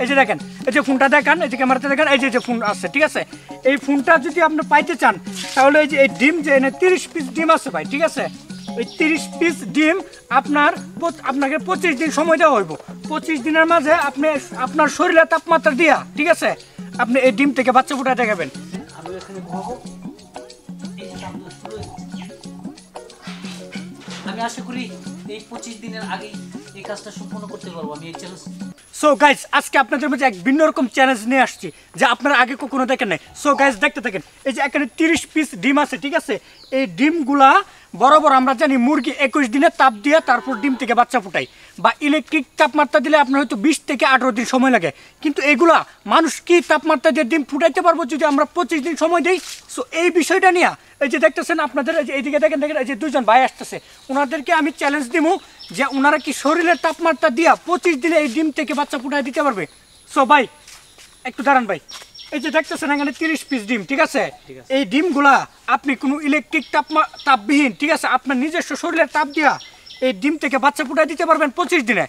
এই যে দেখেন, এই যে ফোনটা দেখান, এই যে ক্যামেরাতে দেখান, এই যে ফোন আছে, ঠিক আছে। এই ফোনটা যদি আপনি পাইতে চান তাহলে এই যে এই ডিম যে 30 পিস ডিম আছে ভাই, ঠিক আছে। ওই 30 পিস ডিম আপনাকে 25 দিন সময় দেওয়া হইব। 25 দিনের মাঝে আপনি আপনার শরীরের তাপমাত্রা দিয়া, ঠিক আছে, আপনি এই ডিম থেকে বাচ্চা ফুটাতে দেখাবেন। আমি এখানে ঘুমাবো। আমি আশা করি এই 25 দিনের আগেই এই কাজটা সম্পূর্ণ করতে পারবো। আমি এই চ্যালেঞ্জ। সো গাইস, আজকে আপনাদের মাঝে এক ভিন্ন রকম চ্যালেঞ্জ নিয়ে আসছি যা আপনারা আগে কখনো দেখেন নাই। সো গাইস, দেখতে থাকেন। এই যে এখানে 30 পিস ডিম আছে, ঠিক আছে। এই ডিমগুলা বরাবর আমরা জানি মুরগি 21 দিনে তাপ দিয়ে তারপর ডিম থেকে বাচ্চা ফুটাই, বা ইলেকট্রিক তাপমাত্রা দিলে আপনার হয়তো 20 থেকে 18 দিন সময় লাগে। কিন্তু এগুলা মানুষ কি তাপমাত্রা দিয়ে ডিম ফুটাইতে পারবো যদি আমরা 25 দিন সময় দিই? সো এই বিষয়টা নিয়ে এই যে দেখতেছেন আপনাদের, এই যে এইদিকে দেখেন, এই যে দুজন ভাই আসতেছে, ওনাদেরকে আমি চ্যালেঞ্জ দিব যে ওনারা কি শরীরের তাপমাত্রা দিয়া 25 দিনে এই ডিম থেকে বাচ্চা ফুটাই দিতে পারবে। সো ভাই একটু দাঁড়ান ভাই। এই যে দেখতেছেন এখানে 30 পিস ডিম, ঠিক আছে। এই ডিমগুলা আপনি কোনো ইলেকট্রিক তাপবিহীন, ঠিক আছে, আপনার নিজস্ব শরীরের তাপ দিয়া এই ডিম থেকে বাচ্চা ফুটাই দিতে পারবেন 25 দিনে।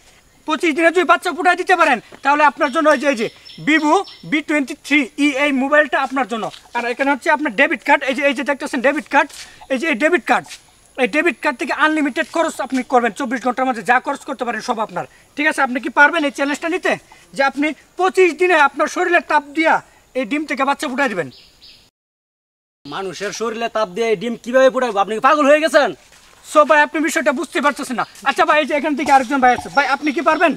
25 দিনে যদি বাচ্চা ফুটাই দিতে পারেন তাহলে আপনার জন্য এই যে ভিভো V23E এই মোবাইলটা আপনার জন্য। আর এখানে হচ্ছে আপনার ডেবিট কার্ড, এই যে দেখতেছেন ডেবিট কার্ড, এই যে এই ডেবিট কার্ড, এই ডেবিট কার্ড থেকে আনলিমিটেড খরচ আপনি করবেন। 24 ঘন্টার মধ্যে যা খরচ করতে পারেন সব আপনার, ঠিক আছে। আপনি কি পারবেন এই চ্যালেঞ্জটা নিতে, যে আপনি 25 দিনে আপনার শরীরের তাপ দিয়া এই ডিম থেকে বাচ্চা ফুটাই দিবেন? মানুষের শরীরে তাপ দিয়ে এই ডিম কিভাবে ফুটাবো? আপনি কি পাগল হয়ে গেছেন? সো ভাই আপনি বিষয়টা বুঝতে পারতেছেন না। আচ্ছা ভাই, এই যে এখান থেকে আরেকজন ভাই আছে, ভাই আপনি কি পারবেন?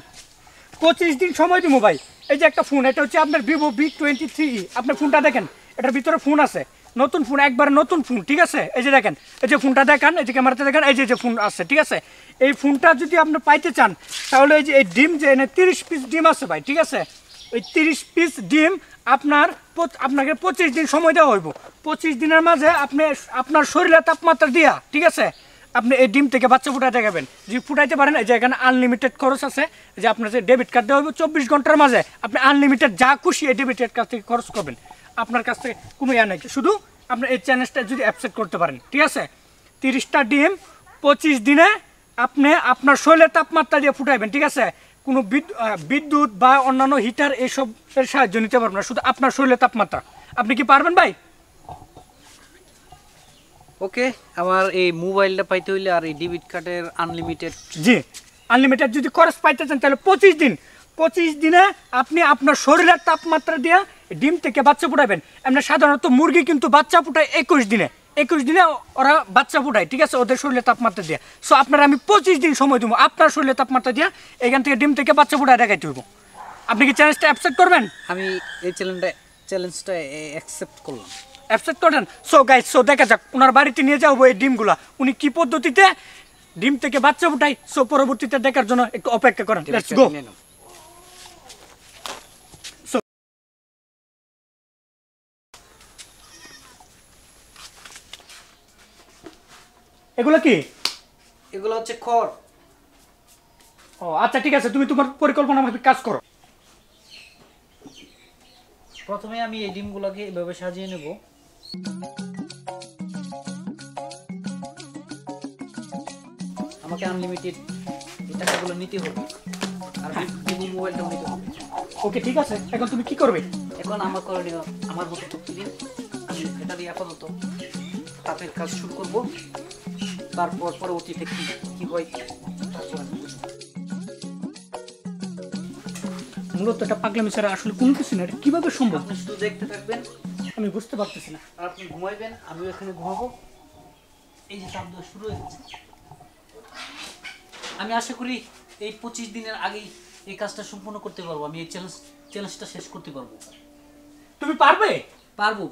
25 দিন সময় দিব ভাই। এই যে একটা ফোন, এটা হচ্ছে আপনার ভিভো V23E। আপনার ফোনটা দেখেন, এটার ভিতরে ফোন আছে, নতুন ফোন, একবারে নতুন ফোন, ঠিক আছে। এই যে দেখেন, এই যে ফোনটা দেখান, এই যে ক্যামেরাতে দেখান, এই যে ফোন আছে, ঠিক আছে। এই ফোনটা যদি আপনি পাইতে চান তাহলে এই যে এই ডিম যে 30 পিস ডিম আছে ভাই, ঠিক আছে। ওই 30 পিস ডিম আপনাকে 25 দিন সময় দেওয়া হইব। 25 দিনের মাঝে আপনি আপনার শরীরের তাপমাত্রা দিয়া, ঠিক আছে, আপনি এই ডিম থেকে বাচ্চা ফুটাই দেখাবেন। যদি ফুটাইতে পারেন, এই যে এখানে আনলিমিটেড খরচ আছে, যে আপনার যে ডেবিট কার্ড দেওয়া হবে 24 ঘন্টার মাঝে আপনি আনলিমিটেড যা খুশি এই ডেবিট কার্ড থেকে খরচ করবেন। আপনার কাছ থেকে কোনো ইয়া নাই, শুধু আপনি এই চ্যালেঞ্জটা যদি অ্যাকসেপ্ট করতে পারেন, ঠিক আছে। 30টা ডিম 25 দিনে আপনি আপনার শরীরের তাপমাত্রা দিয়ে ফুটাইবেন, ঠিক আছে। কোনো বিদ্যুৎ বা অন্যান্য হিটার এইসবের সাহায্য নিতে পারবেন না, শুধু আপনার শরীরের তাপমাত্রা। আপনি কি পারবেন ভাই? ওকে, আমার এই মোবাইলটা পাইতে হইলে আর এই ডেবিট কার্ডের আনলিমিটেড। জি, আনলিমিটেড যদি খরচ পাইতে চান তাহলে 25 দিনে আপনি আপনার শরীরের তাপমাত্রা দিয়ে ডিম থেকে বাচ্চা ফুটাবেন। এমনি সাধারণত মুরগি কিন্তু বাচ্চা ফুটায় 21 দিনে। 21 দিনে ওরা বাচ্চা ফুটায়, ঠিক আছে, ওদের শরীরের তাপমাত্রা দিয়ে। সো আপনার আমি 25 দিন সময় দেবো আপনার শরীরের তাপমাত্রা দিয়ে এখান থেকে ডিম থেকে বাচ্চা ফুটায় দেখাইতে হইব। আপনি কি চ্যালেঞ্জটা অ্যাকসেপ্ট করবেন? আমি এই চ্যালেঞ্জটা অ্যাকসেপ্ট করলাম। অ্যাকসেপ্ট করেন। সো গাইস, সো দেখা যাক ওনার বাড়িতে নিয়ে যাবো এই ডিমগুলা, উনি কি পদ্ধতিতে ডিম থেকে বাচ্চা ফুটায়। সো পরবর্তীতে দেখার জন্য একটু অপেক্ষা করেন। Let's go. এগুলো কি? এগুলো হচ্ছে খড়। ও আচ্ছা, ঠিক আছে, তুমি তোমার পরিকল্পনা মাফিক কাজ করো। প্রথমে আমি এই ডিমগুলোকে এভাবে সাজিয়ে নেব। আমাকে আনলিমিটেড এই টাকাগুলো নিতে হবে, আর মোবাইলটাও নিতে হবে। ওকে, ঠিক আছে, এখন তুমি কি করবে? এখন আমার করণীয় আমার মতো শক্তি দিন। আমি এটা দিয়ে আপাতত তাপের কাজ শুরু করব, তারপর পরবর্তীতে কি হয় তারপর আমি বুঝবো। মূলত এটা পাগলামি ছাড়া আসলে কোনো কিছু না। এটা কিভাবে সম্ভব? আপনি শুধু দেখতে থাকবেন, আমি বুঝতে পারতেছি না। আর আপনি ঘুমাইবেন, আমিও এখানে ঘুমাবো। এই যে তাপ দেওয়া শুরু হয়ে গেছে। আমি আশা করি এই 25 দিনের আগেই এই কাজটা সম্পূর্ণ করতে পারবো। আমি এই চ্যালেঞ্জটা শেষ করতে পারবো। তুমি পারবে? পারবো।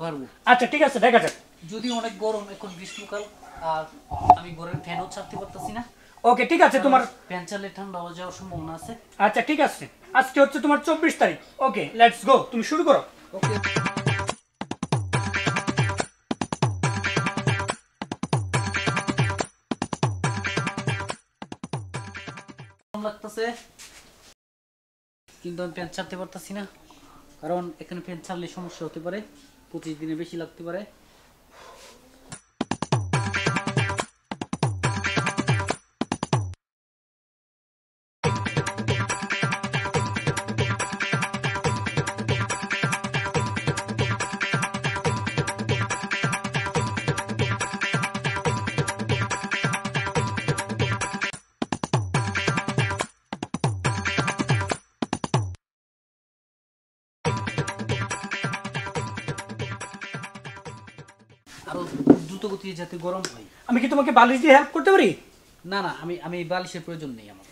আচ্ছা, ঠিক আছে, দেখা যাক। যদি অনেক গরম, এখন গ্রীষ্মকাল, আর আমি ঘরের ফ্যানও ছাড়তে পারতেছি না। ওকে, ঠিক আছে, তোমার ফ্যান চালে ঠান্ডা হয়ে যাওয়ার সম্ভাবনা আছে। আচ্ছা, ঠিক আছে, আজকে হচ্ছে তোমার 24 তারিখ। ওকে, লেটস গো, তুমি শুরু করো। ওকে, লাগতেছে, কিন্তু আমি ফ্যান ছাড়তে পারতেছি না, কারণ এখানে ফ্যান ছাড়লে সমস্যা হতে পারে, 25 দিনে বেশি লাগতে পারে। আরো দ্রুত গতিতে যাতে গরম হয়। আমি কি তোমাকে বালিশ দিয়ে হেল্প করতে পারি? না না, আমি বালিশের প্রয়োজন নেই আমার।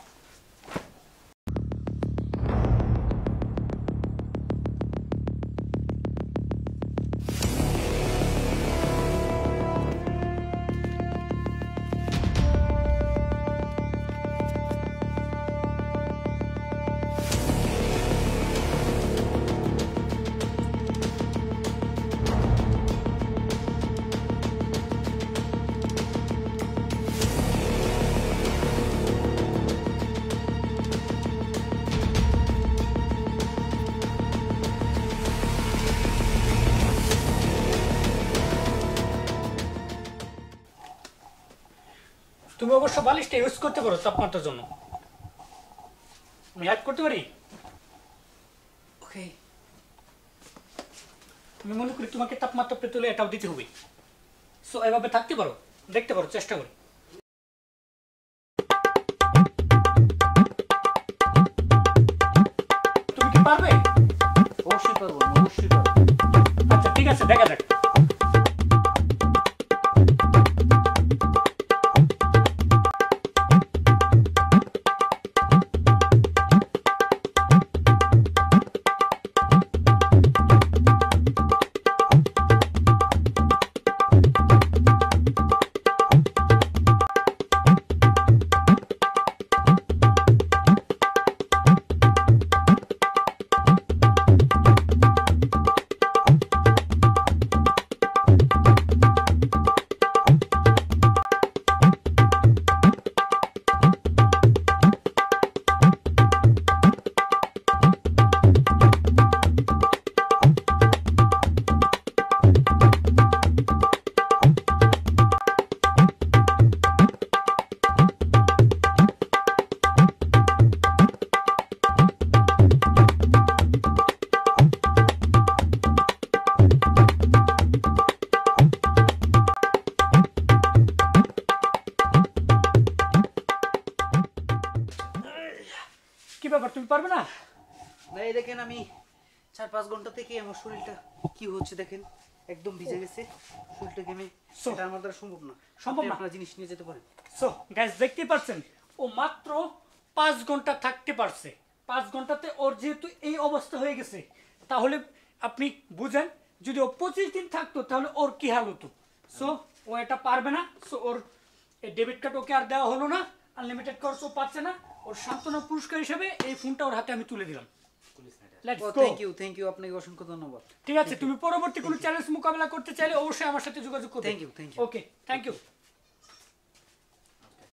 তুমি অবশ্য বালিশটা ইউজ করতে পারো তাপমাত্রার জন্য। আমি হেল্প করতে পারি? ওকে। আমি মনে করি তোমাকে তাপমাত্রা পেতে হলে এটাও দিতে হবে। সো এভাবে থাকতে পারো, দেখতে পারো, চেষ্টা করো। তুমি কি পারবে? অবশ্যই পারবো, আমি অবশ্যই পারবো। আচ্ছা ঠিক আছে, দেখা যাক। কি ব্যাপার, তুমি পারবে না? না, এই দেখেন আমি 4-5 ঘন্টা থেকে আমার শরীরটা কি হচ্ছে দেখেন, একদম ভিজে গেছে শরীরটাকে। আমি So, এটা আমার দ্বারা সম্ভব না। সম্ভব আপনি না? আপনার জিনিস নিয়ে যেতে পারেন। সো গাইস, দেখতেই পাচ্ছেন ও মাত্র 5 ঘন্টা থাকতে পারছে। 5 ঘন্টাতে ওর যেহেতু এই অবস্থা হয়ে গেছে, তাহলে আপনি বুঝেন যদি ও 25 দিন থাকতো তাহলে ওর কি হাল হতো। সো ও এটা পারবে না। সো ওর এই ডেবিট কার্ড ওকে আর দেওয়া হলো না, আনলিমিটেড কোর্স ও পাচ্ছে না। ওর সান্ত্বনা পুরস্কার হিসেবে এই ফোনটা ওর হাতে আমি তুলে দিলাম। Let's go. থ্যাংক ইউ, আপনাকে অসংখ্য ধন্যবাদ। ঠিক আছে, তুমি পরবর্তী কোনো চ্যালেঞ্জ মোকাবেলা করতে চাইলে অবশ্যই আমার সাথে যোগাযোগ করবে। Thank you. Okay, thank you.